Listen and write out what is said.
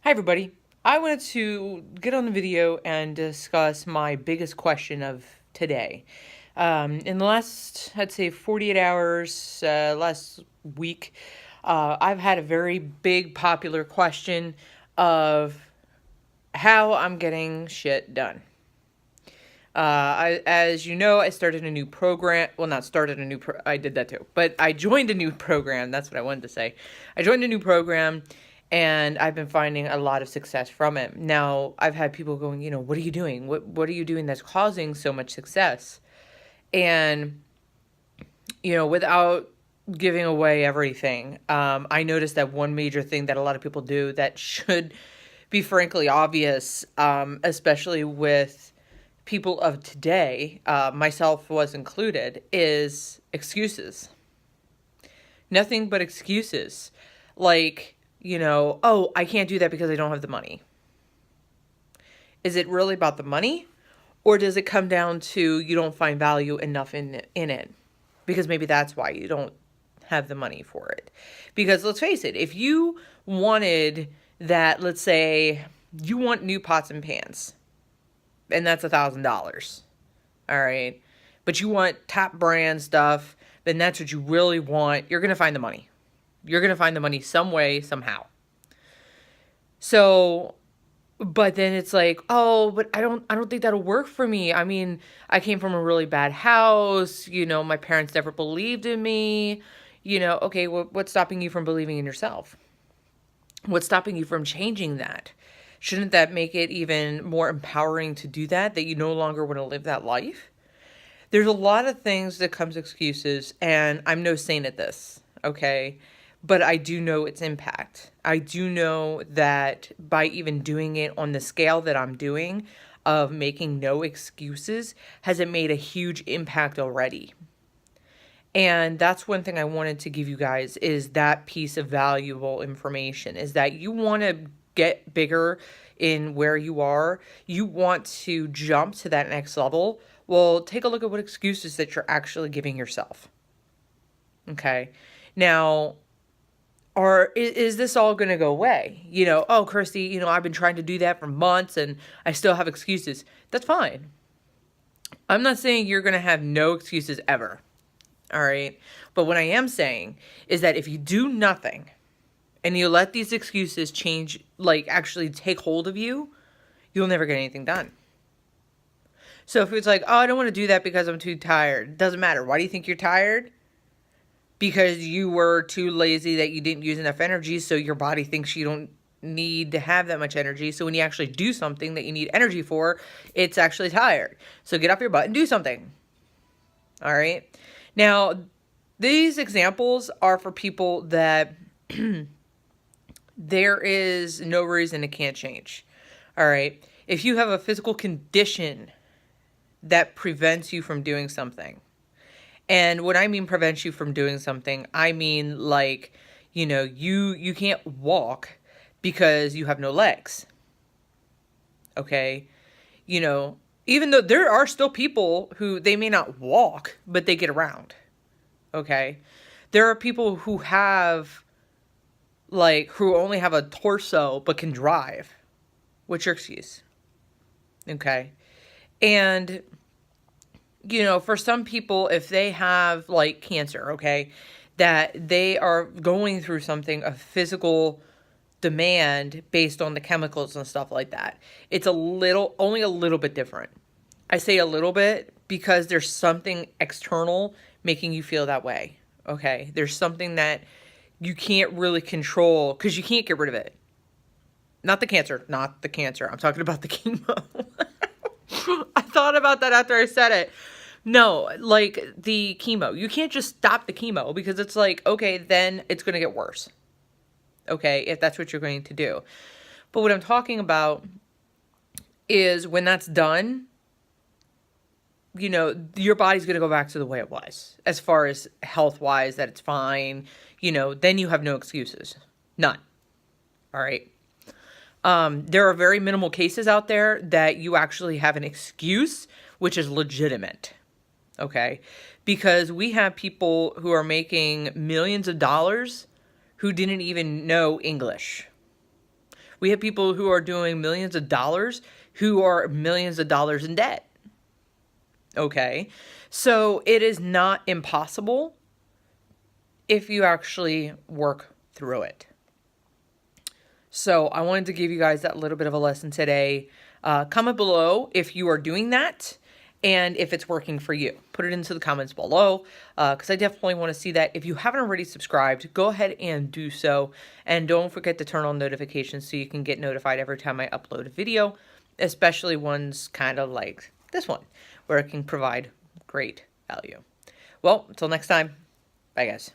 Hi everybody. I wanted to get on the video and discuss my biggest question of today. In the last, I'd say 48 hours, last week, I've had a very big popular question of how I'm getting shit done. As you know, I started a new program. Well, not started a new I did that too. But I joined a new program. That's what I wanted to say. I joined a new program and I've been finding a lot of success from it. Now, I've had people going, what are you doing? What are you doing that's causing so much success? And without giving away everything, I noticed that one major thing that a lot of people do that should be frankly obvious, especially with people of today, myself was included, is excuses. Nothing but excuses. Like, oh, I can't do that because I don't have the money. Is it really about the money? Or does it come down to you don't find value enough in it? Because maybe that's why you don't have the money for it. Because let's face it, if you wanted that, let's say you want new pots and pans, and that's $1,000. All right. But you want top brand stuff, then that's what you really want. You're going to find the money. You're going to find the money some way, somehow. So, but then it's like, oh, but I don't think that'll work for me. I mean, I came from a really bad house. My parents never believed in me. Okay, what's stopping you from believing in yourself? What's stopping you from changing that? Shouldn't that make it even more empowering to do that you no longer want to live that life? There's a lot of things that comes excuses, and I'm no saint at this, okay? But I do know its impact. I do know that by even doing it on the scale that I'm doing, of making no excuses, has it made a huge impact already. And that's one thing I wanted to give you guys, is that piece of valuable information, is that you want to get bigger in where you are. You want to jump to that next level. Well, take a look at what excuses that you're actually giving yourself. Okay. Now, is this all going to go away? Oh, Kirsty, I've been trying to do that for months and I still have excuses. That's fine. I'm not saying you're going to have no excuses ever. All right. But what I am saying is that if you do nothing and you let these excuses change, like actually take hold of you, you'll never get anything done. So if it's like, oh, I don't want to do that because I'm too tired. Doesn't matter. Why do you think you're tired? Because you were too lazy, that you didn't use enough energy, so your body thinks you don't need to have that much energy. So when you actually do something that you need energy for, it's actually tired. So get off your butt and do something. All right. Now, these examples are for people that there is no reason it can't change. All right. If you have a physical condition that prevents you from doing something, and when I mean prevents you from doing something, I mean like, you can't walk because you have no legs. Okay. Even though there are still people who they may not walk, but they get around. Okay. There are people who who only have a torso but can drive. What's your excuse? Okay. And, for some people, if they have like cancer, okay, that they are going through something, a physical demand based on the chemicals and stuff like that, it's only a little bit different. I say a little bit because there's something external making you feel that way. Okay. There's something that you can't really control because you can't get rid of it. Not the cancer. I'm talking about the chemo. I thought about that after I said it. No, like the chemo. You can't just stop the chemo because it's like, okay, then it's going to get worse. Okay, if that's what you're going to do. But what I'm talking about is when that's done, your body's going to go back to the way it was. As far as health-wise, that it's fine, then you have no excuses. None. All right. There are very minimal cases out there that you actually have an excuse, which is legitimate. Okay. Because we have people who are making millions of dollars who didn't even know English. We have people who are doing millions of dollars who are millions of dollars in debt. Okay. So it is not impossible if you actually work through it. So I wanted to give you guys that little bit of a lesson today. Comment below if you are doing that and if it's working for you. Put it into the comments below because I definitely want to see that. If you haven't already subscribed, go ahead and do so. And don't forget to turn on notifications so you can get notified every time I upload a video, especially ones kind of like this one where it can provide great value. Well, until next time, bye guys.